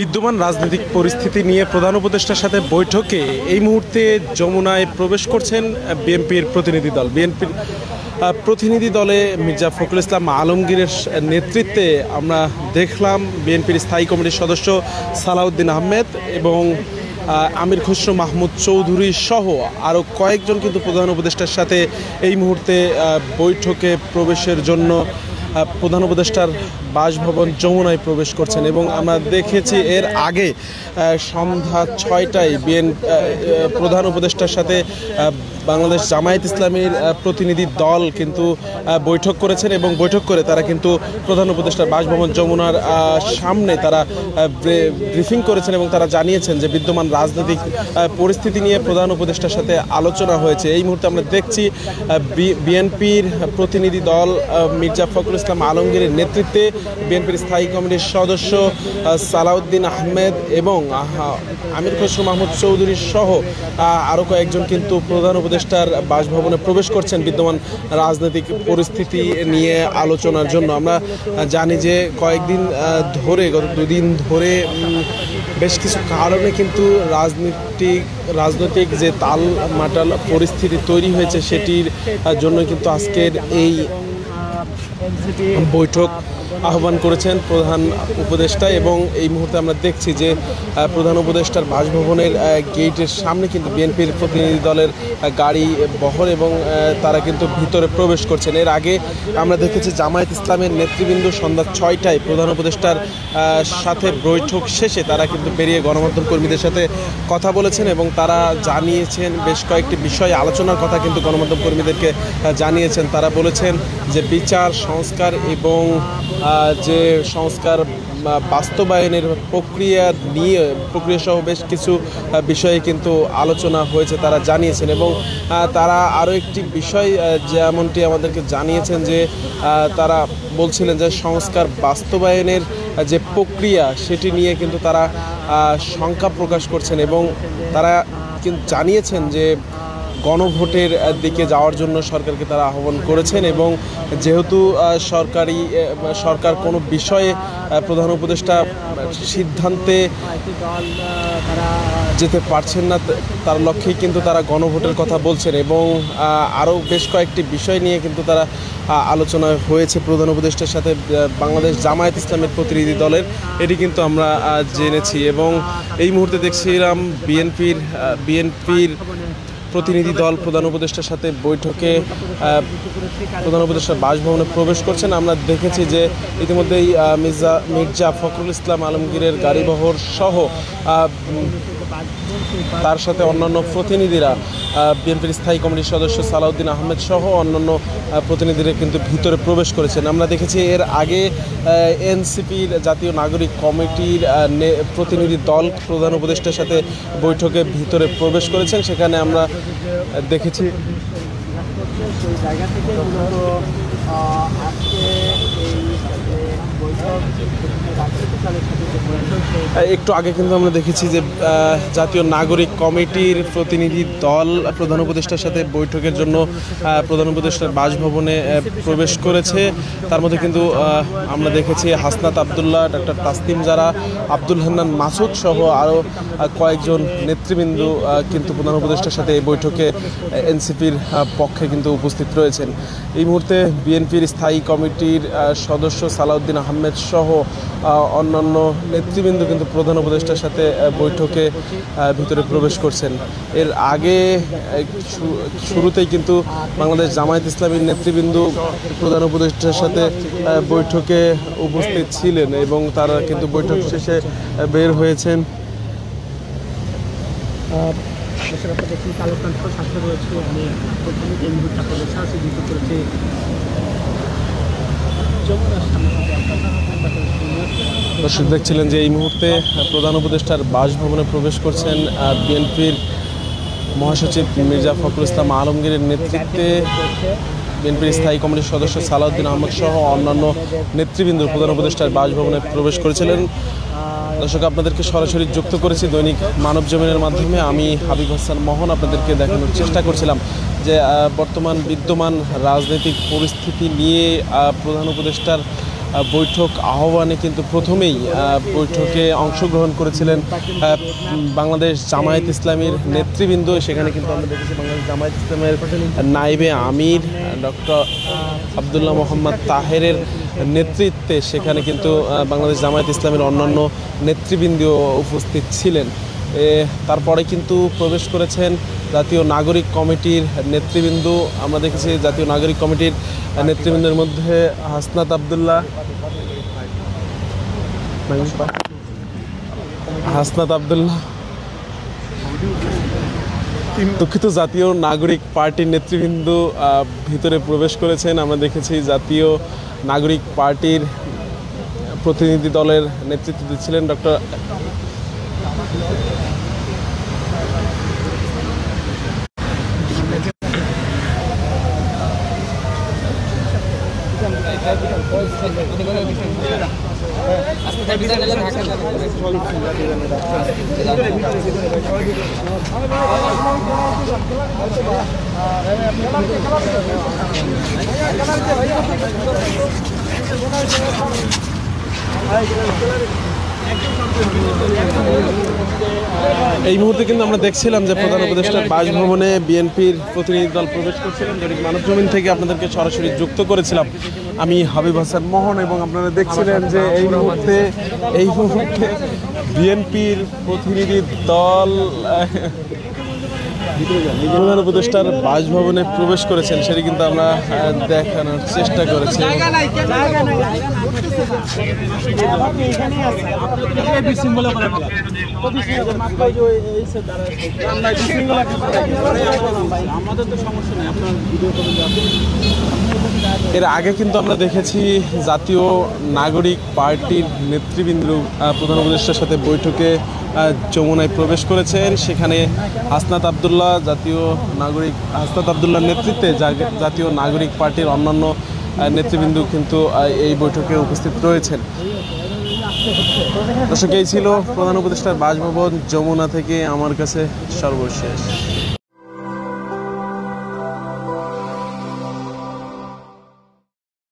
বিদ্যমান রাজনৈতিক পরিস্থিতি নিয়ে প্রধান উপদেষ্টার সাথে বৈঠকে এই মুহূর্তে যমুনায় প্রবেশ করছেন বিএনপির প্রতিনিধি দল। বিএনপির প্রতিনিধি দলে মির্জা ফখরুল ইসলাম আলমগীরের নেতৃত্বে আমরা দেখলাম বিএনপির স্থায়ী কমিটির সদস্য সালাউদ্দিন আহমেদ এবং আমির খসরু মাহমুদ চৌধুরী সহ আরও কয়েকজন কিন্তু প্রধান উপদেষ্টার সাথে এই মুহূর্তে বৈঠকে প্রবেশের জন্য প্রধান উপদেষ্টার বাসভবন যমুনায় প্রবেশ করছেন। এবং আমরা দেখেছি এর আগে সন্ধ্যা ৬টায় প্রধান উপদেষ্টার সাথে বাংলাদেশ জামায়াত ইসলামীর প্রতিনিধি দল কিন্তু বৈঠক করেছেন এবং বৈঠক করে তারা কিন্তু প্রধান উপদেষ্টার বাসভবন যমুনার সামনে তারা ব্রিফিং করেছেন এবং তারা জানিয়েছেন যে বিদ্যমান রাজনৈতিক পরিস্থিতি নিয়ে প্রধান উপদেষ্টার সাথে আলোচনা হয়েছে। এই মুহূর্তে আমরা দেখছি বিএনপির প্রতিনিধি দল মির্জা ফখরুল ইসলাম আলমগীরের নেতৃত্বে বিএনপির স্থায়ী কমিটির সদস্য সালাউদ্দিন আহমেদ এবং আমির খসরু মাহমুদ চৌধুরী সহ আরও কয়েকজন কিন্তু প্রধান উপদেষ্টার বাসভবনে প্রবেশ করছেন বিদ্যমান রাজনৈতিক পরিস্থিতি নিয়ে আলোচনার জন্য। আমরা জানি যে কয়েকদিন ধরে গত দুদিন ধরে বেশ কিছু কারণে কিন্তু রাজনৈতিক যে তাল মাটাল পরিস্থিতি তৈরি হয়েছে সেটির জন্য কিন্তু আজকের এই বৈঠক আহ্বান করেছেন প্রধান উপদেষ্টা। এবং এই মুহূর্তে আমরা দেখছি যে প্রধান উপদেষ্টার বাসভবনের গেটের সামনে কিন্তু বিএনপির প্রতিনিধি দলের গাড়ি বহর এবং তারা কিন্তু ভিতরে প্রবেশ করছেন। এর আগে আমরা দেখেছি জামায়াত ইসলামের নেতৃবৃন্দ সন্ধ্যা ৬টায় প্রধান উপদেষ্টার সাথে বৈঠক শেষে তারা কিন্তু বেরিয়ে গণমাধ্যম কর্মীদের সাথে কথা বলেছেন এবং তারা জানিয়েছেন বেশ কয়েকটি বিষয়ে আলোচনার কথা কিন্তু গণমাধ্যম কর্মীদেরকে জানিয়েছেন। তারা বলেছেন যে বিচার সংস্কার এবং যে সংস্কার বাস্তবায়নের প্রক্রিয়া সহ বেশ কিছু বিষয়ে কিন্তু আলোচনা হয়েছে তারা জানিয়েছেন। এবং তারা আরও একটি বিষয় যেমনটি আমাদেরকে জানিয়েছেন যে তারা বলছিলেন যে সংস্কার বাস্তবায়নের যে প্রক্রিয়া সেটি নিয়ে কিন্তু তারা শঙ্কা প্রকাশ করছেন এবং তারা কিন্তু জানিয়েছেন যে গণভোটের দিকে যাওয়ার জন্য সরকারকে তারা আহ্বান করেছেন। এবং যেহেতু সরকার কোনো বিষয়ে প্রধান উপদেষ্টা সিদ্ধান্তে যেতে পারছেন না তার লক্ষ্যেই কিন্তু তারা গণভোটের কথা বলছেন এবং আরও বেশ কয়েকটি বিষয় নিয়ে কিন্তু তারা আলোচনা হয়েছে প্রধান উপদেষ্টার সাথে বাংলাদেশ জামায়াত ইসলামের প্রতিনিধি দলের, এটি কিন্তু আমরা জেনেছি। এবং এই মুহূর্তে দেখছিলাম বিএনপির প্রতিনিধি দল প্রধান উপদেষ্টার সাথে বৈঠকে প্রধান উপদেষ্টার বাসভবনে প্রবেশ করছেন। আমরা দেখেছি যে ইতিমধ্যেই মির্জা ফখরুল ইসলাম আলমগীরের গাড়িবহর সহ তার সাথে অন্যান্য প্রতিনিধিরা বিএনপির স্থায়ী কমিটির সদস্য সালাউদ্দিন আহমেদ সহ অন্যান্য প্রতিনিধিরা কিন্তু ভিতরে প্রবেশ করেছেন। আমরা দেখেছি এর আগে এনসিপির জাতীয় নাগরিক কমিটির প্রতিনিধি দল প্রধান উপদেষ্টার সাথে বৈঠকে ভিতরে প্রবেশ করেছেন। সেখানে আমরা দেখেছি একটু আগে কিন্তু আমরা দেখেছি যে জাতীয় নাগরিক কমিটির প্রতিনিধি দল প্রধান উপদেষ্টার সাথে বৈঠকের জন্য প্রধান উপদেষ্টার বাসভবনে প্রবেশ করেছে। তার মধ্যে কিন্তু আমরা দেখেছি হাসনাত আবদুল্লাহ, ডক্টর তাসনিম জারা, আব্দুল হান্নান মাসুদ সহ আরও কয়েকজন নেতৃবৃন্দ কিন্তু প্রধান উপদেষ্টার সাথে এই বৈঠকে এনসিপির পক্ষে কিন্তু উপস্থিত রয়েছেন। এই মুহূর্তে বিএনপির স্থায়ী কমিটির সদস্য সালাউদ্দিন আহমেদ সহ অন্যান্য নেতৃবৃন্দ কিন্তু প্রধান উপদেষ্টার সাথে বৈঠকে ভিতরে প্রবেশ করছেন। এর আগে শুরুতেই কিন্তু বাংলাদেশ জামায়াত ইসলামীর নেতৃবৃন্দ প্রধান উপদেষ্টার সাথে বৈঠকে উপস্থিত ছিলেন এবং তারা কিন্তু বৈঠক শেষে বের হয়েছেন। দর্শক দেখছিলেন যে এই মুহূর্তে প্রধান উপদেষ্টার বাসভবনে প্রবেশ করছেন বিএনপির মহাসচিব মির্জা ফখরুল ইসলাম আলমগীরের নেতৃত্বে বিএনপির স্থায়ী কমিটির সদস্য সালাউদ্দিন আহমেদ সহ অন্যান্য নেতৃবৃন্দ প্রধান উপদেষ্টার বাসভবনে প্রবেশ করেছিলেন। দর্শক আপনাদেরকে সরাসরি যুক্ত করেছি দৈনিক মানব জমিনের মাধ্যমে। আমি হাবিব হাসান মোহন আপনাদেরকে দেখানোর চেষ্টা করছিলাম যে বিদ্যমান রাজনৈতিক পরিস্থিতি নিয়ে প্রধান উপদেষ্টার বৈঠক আহ্বানে কিন্তু প্রথমেই বৈঠকে অংশগ্রহণ করেছিলেন বাংলাদেশ জামায়াত ইসলামীর নেতৃবৃন্দ। সেখানে কিন্তু আমরা দেখেছি বাংলাদেশ জামায়াত ইসলামের নায়েবে আমির ডক্টর আবদুল্লাহ মোহাম্মদ তাহেরের নেতৃত্বে সেখানে কিন্তু বাংলাদেশ জামায়াত ইসলামের অন্যান্য নেতৃবৃন্দ উপস্থিত ছিলেন। তারপরে কিন্তু প্রবেশ করেছেন জাতীয় নাগরিক কমিটির নেতৃবৃন্দ। আমরা দেখেছি জাতীয় নাগরিক কমিটির নেতৃবৃন্দের মধ্যে হাসনাত আবদুল্লাহ, দুঃখিত, জাতীয় নাগরিক পার্টির নেতৃবৃন্দ ভিতরে প্রবেশ করেছেন। আমরা দেখেছি জাতীয় নাগরিক পার্টির প্রতিনিধি দলের নেতৃত্ব দিচ্ছিলেন ডক্টর এই মুহূর্তে কিন্তু আমরা দেখছিলাম যে প্রধান উপদেষ্টার বাসভবনে বিএনপির প্রতিনিধি দল প্রবেশ করছিলেন। মানবজমিন থেকে আপনাদেরকে সরাসরি যুক্ত করেছিলাম আমি হাবিব হাসান মোহন, এবং আপনারা দেখছিলেন যে এই মুহূর্তে বিএনপির প্রতিনিধি দল প্রধান উপদেষ্টার বাসভবনে প্রবেশ করেছেন, সেটি কিন্তু আমরা দেখানোর চেষ্টা করেছি। এর আগে কিন্তু আমরা দেখেছি জাতীয় নাগরিক পার্টির নেতৃবৃন্দ প্রধান উপদেষ্টার সাথে বৈঠকে যমুনায় প্রবেশ করেছেন। সেখানে হাসনাত আবদুল্লাহ নেতৃত্বে জাতীয় নাগরিক পার্টির অন্যান্য নেতৃবৃন্দ কিন্তু এই বৈঠকে উপস্থিত রয়েছেন। দর্শক, এই ছিল প্রধান উপদেষ্টার বাসভবন যমুনা থেকে আমার কাছে সর্বশেষ।